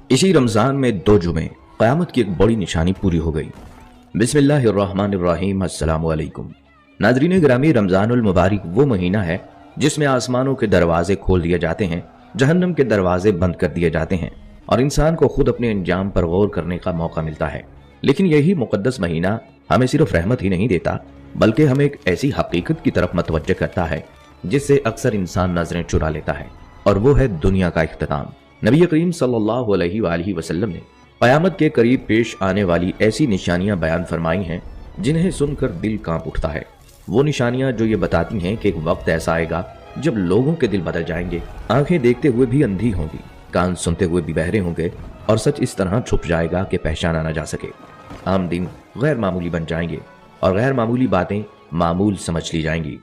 इसी रमज़ान में 2 जुमे क़यामत की एक बड़ी निशानी पूरी हो गई। बिस्मिल्लाहिर्रहमानिर्रहीम, अस्सलामु अलैकुम। नाज़रीन गिरामी, रमज़ानुल मुबारक वो महीना है जिसमें आसमानों के दरवाजे खोल दिए जाते हैं, जहन्नम के दरवाजे बंद कर दिए जाते हैं और इंसान को खुद अपने अंजाम पर गौर करने का मौका मिलता है। लेकिन यही मुक़द्दस महीना हमें सिर्फ रहमत ही नहीं देता, बल्कि हमें एक ऐसी हकीकत की तरफ मतवज्जह करता है जिससे अक्सर इंसान नजरें चुरा लेता है, और वो है दुनिया का इख्तिताम। नबी करीम सल्लल्लाहु अलैहि वसल्लम ने क़यामत के करीब पेश आने वाली ऐसी निशानियां बयान फरमाई हैं जिन्हें सुनकर दिल कांप उठता है। वो निशानियां जो ये बताती हैं कि एक वक्त ऐसा आएगा जब लोगों के दिल बदल जाएंगे, आंखें देखते हुए भी अंधी होंगी, कान सुनते हुए भी बहरे होंगे और सच इस तरह छुप जाएगा कि पहचाना ना जा सके। आम दिन गैर मामूली बन जाएंगे और गैर मामूली बातें मामूल समझ ली जाएंगी।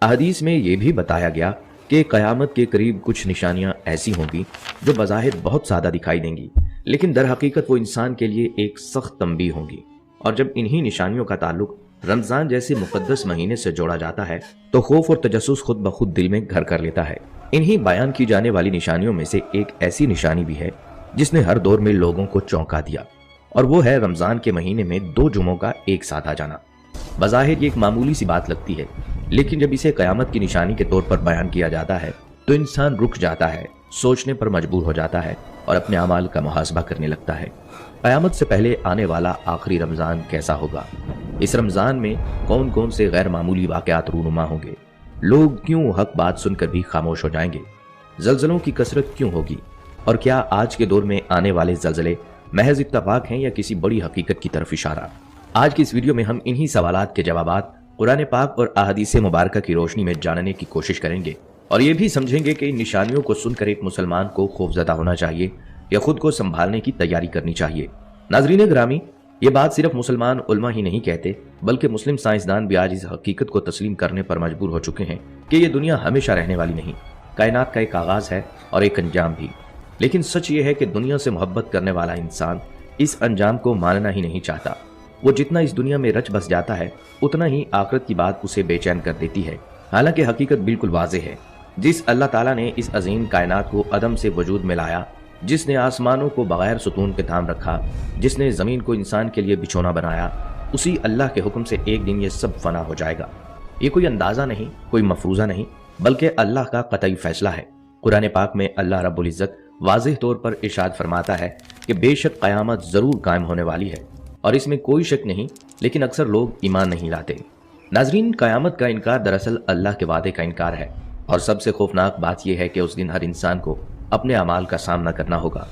अहदीस में ये भी बताया गया कि क़यामत के करीब कुछ निशानियां ऐसी होंगी जो बज़ाहिर बहुत सादा दिखाई देंगी, लेकिन दर हकीकत वो इंसान के लिए एक सख्त तंबीह होंगी। और जब इन्हीं निशानियों का ताल्लुक रमज़ान जैसे मुक़द्दस महीने से जोड़ा जाता है तो खौफ और तजस्सुस खुद ब खुद दिल में घर कर लेता है। इन्हीं बयान की जाने वाली निशानियों में से एक ऐसी निशानी भी है जिसने हर दौर में लोगों को चौंका दिया, और वो है रमज़ान के महीने में 2 जुमों का एक साथ आ जाना। बज़ाहिर ये एक मामूली सी बात लगती है, लेकिन जब इसे क़यामत की निशानी के तौर पर बयान किया जाता है तो इंसान रुक जाता है, सोचने पर मजबूर हो जाता है और अपने अमाल का मुहासबा करने लगता है। क़यामत से पहले आने वाला आखिरी रमज़ान कैसा होगा? इस रमज़ान में कौन कौन से गैर मामूली वाक़यात रूनुमा होंगे? लोग क्यों हक बात सुनकर भी खामोश हो जाएंगे? ज़लज़लों की कसरत क्यों होगी? और क्या आज के दौर में आने वाले ज़लज़ले महज इत्तफ़ाक़ हैं या किसी बड़ी हकीकत की तरफ इशारा? आज की इस वीडियो में हम इन्हीं सवालात के जवाबात कुरान पाक और अहादीस मुबारका की रोशनी में जानने की कोशिश करेंगे, और ये भी समझेंगे कि इन निशानियों को सुनकर एक मुसलमान को खौफज़दा होना चाहिए या खुद को संभालने की तैयारी करनी चाहिए। नाज़रीन ग्रामी, ये बात सिर्फ मुसलमान उलमा ही नहीं कहते, बल्कि मुस्लिम साइंसदान भी आज इस हकीकत को तस्लीम करने पर मजबूर हो चुके हैं कि ये दुनिया हमेशा रहने वाली नहीं, कायनात का एक आगाज़ है और एक अंजाम भी। लेकिन सच ये है कि दुनिया से मोहब्बत करने वाला इंसान इस अंजाम को मानना ही नहीं चाहता। वो जितना इस दुनिया में रच बस जाता है, उतना ही आखिरत की बात उसे बेचैन कर देती है। हालांकि हकीकत बिल्कुल वाज़ेह है। जिस अल्लाह ताला ने इस अजीम कायनात को अदम से वजूद में लाया, जिसने आसमानों को बगैर सुतून के थाम रखा, जिसने ज़मीन को इंसान के लिए बिछोना बनाया, उसी अल्लाह के हुक्म से एक दिन ये सब फना हो जाएगा। ये कोई अंदाज़ा नहीं, कोई मफरूज़ा नहीं, बल्कि अल्लाह का कतई फैसला है। कुरान पाक में अल्लाह रब्बुल इज़्ज़त वाज़ेह तौर पर इरशाद फरमाता है कि बेशक क़यामत ज़रूर कायम होने वाली है, और इसमें कोई शक नहीं, लेकिन अक्सर लोग ईमान नहीं लाते। नाज़रीन, क़यामत का इनकार दरअसल अल्लाह के वादे का इनकार है, और सबसे खौफनाक बात यह है कि उस दिन हर इंसान को अपने अमाल का सामना करना होगा।